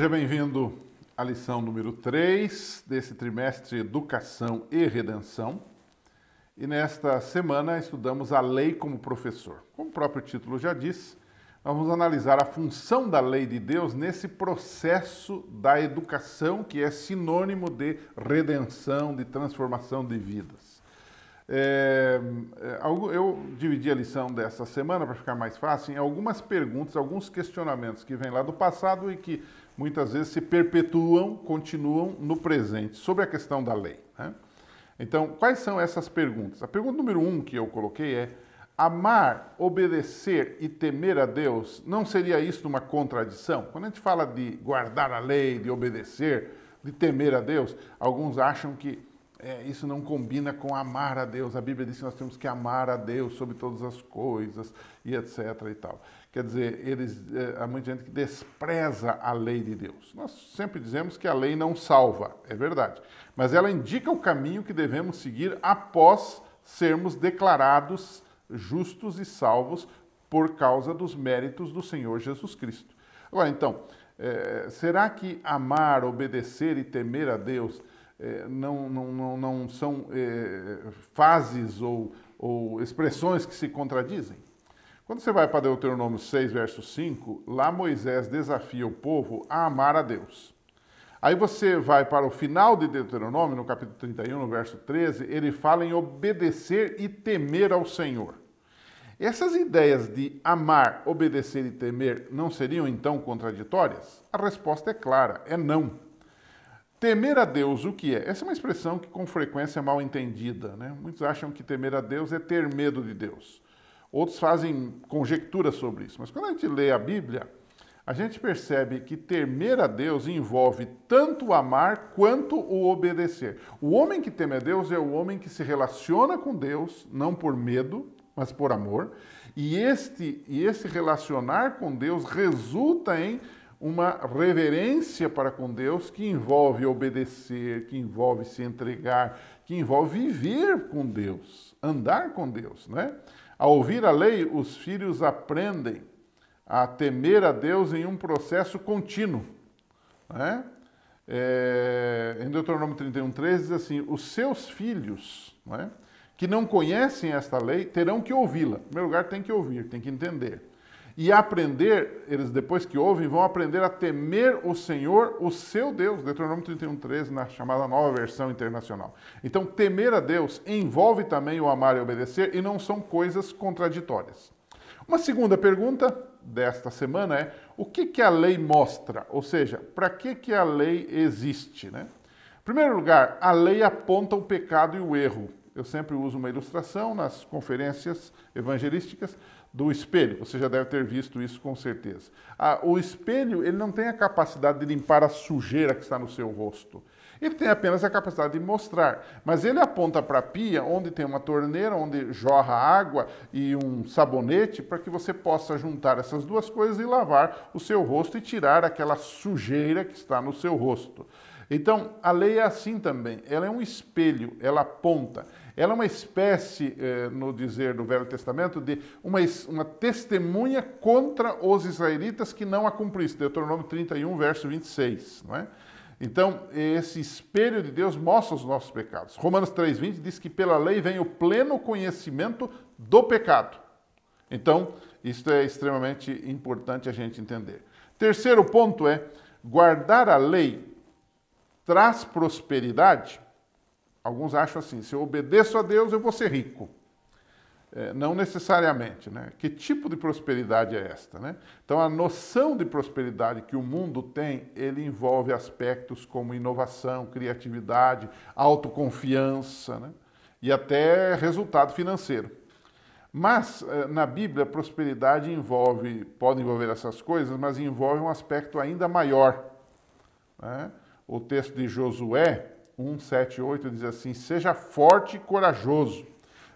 Seja bem-vindo à lição número 3 desse trimestre Educação e Redenção. E nesta semana estudamos a lei como professor. Como o próprio título já diz, nós vamos analisar a função da lei de Deus nesse processo da educação que é sinônimo de redenção, de transformação de vidas. Eu dividi a lição dessa semana, para ficar mais fácil, em algumas perguntas, alguns questionamentos que vêm lá do passado e que muitas vezes se perpetuam, continuam no presente, sobre a questão da lei, né? Então, quais são essas perguntas? A pergunta número 1 que eu coloquei é: amar, obedecer e temer a Deus, não seria isso uma contradição? Quando a gente fala de guardar a lei, de obedecer, de temer a Deus, alguns acham que isso não combina com amar a Deus. A Bíblia diz que nós temos que amar a Deus sobre todas as coisas e etc. e tal. Quer dizer, há muita gente que despreza a lei de Deus. Nós sempre dizemos que a lei não salva, é verdade, mas ela indica o caminho que devemos seguir após sermos declarados justos e salvos por causa dos méritos do Senhor Jesus Cristo. Agora, então, será que amar, obedecer e temer a Deus não são fases ou expressões que se contradizem? Quando você vai para Deuteronômio 6, verso 5, lá Moisés desafia o povo a amar a Deus. Aí você vai para o final de Deuteronômio, no capítulo 31, no verso 13, ele fala em obedecer e temer ao Senhor. Essas ideias de amar, obedecer e temer não seriam então contraditórias? A resposta é clara, é não. Temer a Deus, o que é? Essa é uma expressão que com frequência é mal entendida, né? Muitos acham que temer a Deus é ter medo de Deus. Outros fazem conjecturas sobre isso. Mas quando a gente lê a Bíblia, a gente percebe que temer a Deus envolve tanto o amar quanto o obedecer. O homem que teme a Deus é o homem que se relaciona com Deus, não por medo, mas por amor. E esse relacionar com Deus resulta em uma reverência para com Deus que envolve obedecer, que envolve se entregar, que envolve viver com Deus, andar com Deus, né? Ao ouvir a lei, os filhos aprendem a temer a Deus em um processo contínuo, né? Em Deuteronômio 31:13 diz assim: os seus filhos, né, que não conhecem esta lei terão que ouvi-la. Em primeiro lugar, tem que ouvir, tem que entender. E aprender, eles depois que ouvem, vão aprender a temer o Senhor, o seu Deus. Deuteronômio 31:13, na chamada Nova Versão Internacional. Então, temer a Deus envolve também o amar e obedecer e não são coisas contraditórias. Uma segunda pergunta desta semana é: o que a lei mostra? Ou seja, para que a lei existe, né? Em primeiro lugar, a lei aponta o pecado e o erro. Eu sempre uso uma ilustração nas conferências evangelísticas do espelho. Você já deve ter visto isso com certeza. O espelho, ele não tem a capacidade de limpar a sujeira que está no seu rosto. Ele tem apenas a capacidade de mostrar. Mas ele aponta para a pia, onde tem uma torneira, onde jorra água e um sabonete, para que você possa juntar essas duas coisas e lavar o seu rosto e tirar aquela sujeira que está no seu rosto. Então, a lei é assim também. Ela é um espelho, ela aponta. Ela é uma espécie, no dizer do Velho Testamento, de uma testemunha contra os israelitas que não a cumprissem. Deuteronômio 31, verso 26. Não é? Então, esse espelho de Deus mostra os nossos pecados. Romanos 3,20 diz que pela lei vem o pleno conhecimento do pecado. Então, isso é extremamente importante a gente entender. Terceiro ponto é: guardar a lei traz prosperidade? Alguns acham assim: se eu obedeço a Deus, eu vou ser rico. Não necessariamente, né? Que tipo de prosperidade é esta, né? Então, a noção de prosperidade que o mundo tem, ele envolve aspectos como inovação, criatividade, autoconfiança, né? E até resultado financeiro. Mas, na Bíblia, a prosperidade pode envolver essas coisas, mas envolve um aspecto ainda maior, né? O texto de Josué 1, 7 e 8 diz assim: seja forte e corajoso.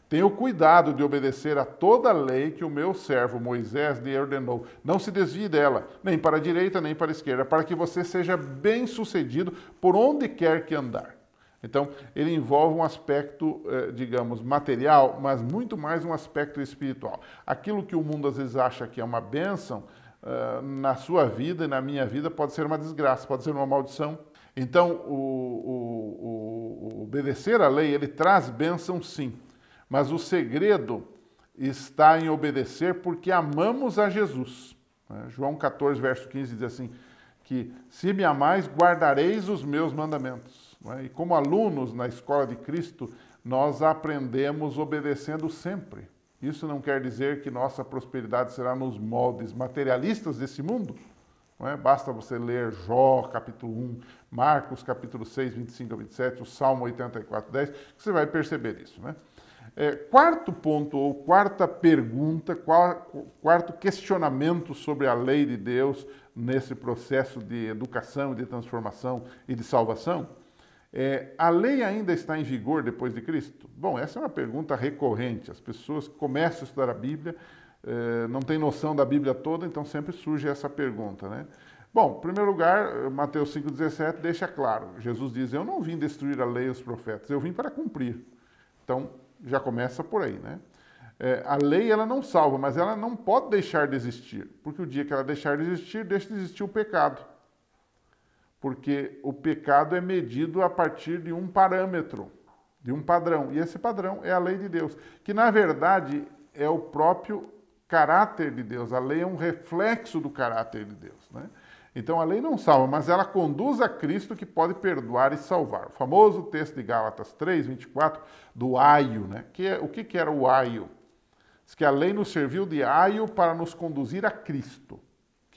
Tenha o cuidado de obedecer a toda a lei que o meu servo Moisés lhe ordenou. Não se desvie dela, nem para a direita, nem para a esquerda, para que você seja bem-sucedido por onde quer que andar. Então, ele envolve um aspecto, digamos, material, mas muito mais um aspecto espiritual. Aquilo que o mundo às vezes acha que é uma bênção, na sua vida e na minha vida pode ser uma desgraça, pode ser uma maldição. Então, o obedecer à lei, ele traz bênção sim, mas o segredo está em obedecer porque amamos a Jesus. João 14, verso 15 diz assim, que se me amais, guardareis os meus mandamentos. E como alunos na escola de Cristo, nós aprendemos obedecendo sempre. Isso não quer dizer que nossa prosperidade será nos moldes materialistas desse mundo. Não é? Basta você ler Jó, capítulo 1, Marcos, capítulo 6, 25 a 27, o Salmo 84, 10, que você vai perceber isso. Né? Quarto ponto, ou quarta pergunta, quarto questionamento sobre a lei de Deus nesse processo de educação, de transformação e de salvação. A lei ainda está em vigor depois de Cristo? Bom, essa é uma pergunta recorrente. As pessoas que começam a estudar a Bíblia não têm noção da Bíblia toda, então sempre surge essa pergunta, né? Bom, em primeiro lugar, Mateus 5,17 deixa claro. Jesus diz, eu não vim destruir a lei e os profetas, eu vim para cumprir. Então, já começa por aí, né? A lei, ela não salva, mas ela não pode deixar de existir, porque o dia que ela deixar de existir, deixa de existir o pecado. Porque o pecado é medido a partir de um parâmetro, de um padrão. E esse padrão é a lei de Deus, que na verdade é o próprio caráter de Deus. A lei é um reflexo do caráter de Deus, né? Então a lei não salva, mas ela conduz a Cristo que pode perdoar e salvar. O famoso texto de Gálatas 3, 24, do aio, né? O que era o aio? Diz que a lei nos serviu de aio para nos conduzir a Cristo. O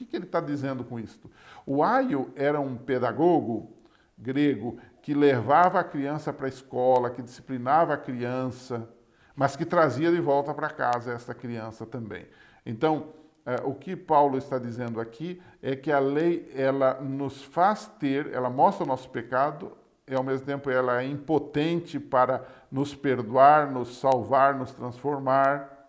que ele está dizendo com isso? O aio era um pedagogo grego que levava a criança para a escola, que disciplinava a criança, mas que trazia de volta para casa essa criança também. Então, o que Paulo está dizendo aqui é que a lei, ela nos faz ter, ela mostra o nosso pecado, e ao mesmo tempo ela é impotente para nos perdoar, nos salvar, nos transformar.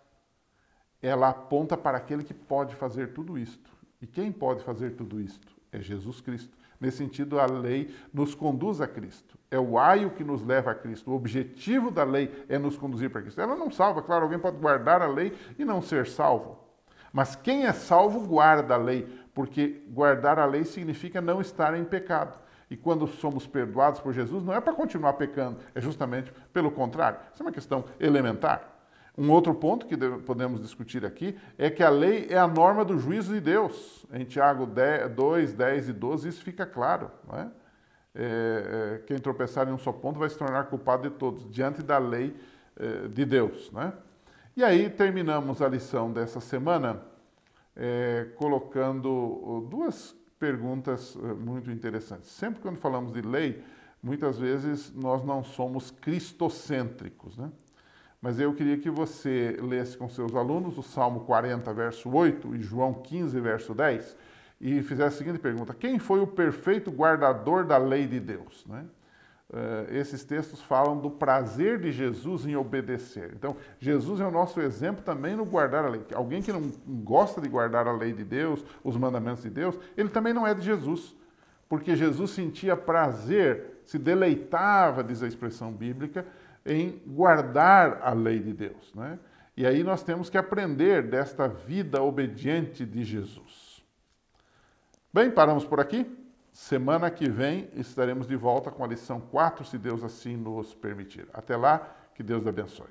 Ela aponta para aquele que pode fazer tudo isto. E quem pode fazer tudo isto? É Jesus Cristo. Nesse sentido, a lei nos conduz a Cristo. É o aio que nos leva a Cristo. O objetivo da lei é nos conduzir para Cristo. Ela não salva, claro, alguém pode guardar a lei e não ser salvo. Mas quem é salvo guarda a lei, porque guardar a lei significa não estar em pecado. E quando somos perdoados por Jesus, não é para continuar pecando, é justamente pelo contrário. Isso é uma questão elementar. Um outro ponto que podemos discutir aqui é que a lei é a norma do juízo de Deus. Em Tiago 2, 10 e 12, isso fica claro. Não é? Quem tropeçar em um só ponto vai se tornar culpado de todos, diante da lei de Deus. Não é? E aí terminamos a lição dessa semana colocando duas perguntas muito interessantes. Sempre quando falamos de lei, muitas vezes nós não somos cristocêntricos, né? Mas eu queria que você lesse com seus alunos o Salmo 40, verso 8 e João 15, verso 10, e fizesse a seguinte pergunta: quem foi o perfeito guardador da lei de Deus? Né? Esses textos falam do prazer de Jesus em obedecer. Então, Jesus é o nosso exemplo também no guardar a lei. Alguém que não gosta de guardar a lei de Deus, os mandamentos de Deus, ele também não é de Jesus. Porque Jesus sentia prazer, se deleitava, diz a expressão bíblica, em guardar a lei de Deus, né? E aí nós temos que aprender desta vida obediente de Jesus. Bem, paramos por aqui. Semana que vem estaremos de volta com a lição 4, se Deus assim nos permitir. Até lá, que Deus abençoe.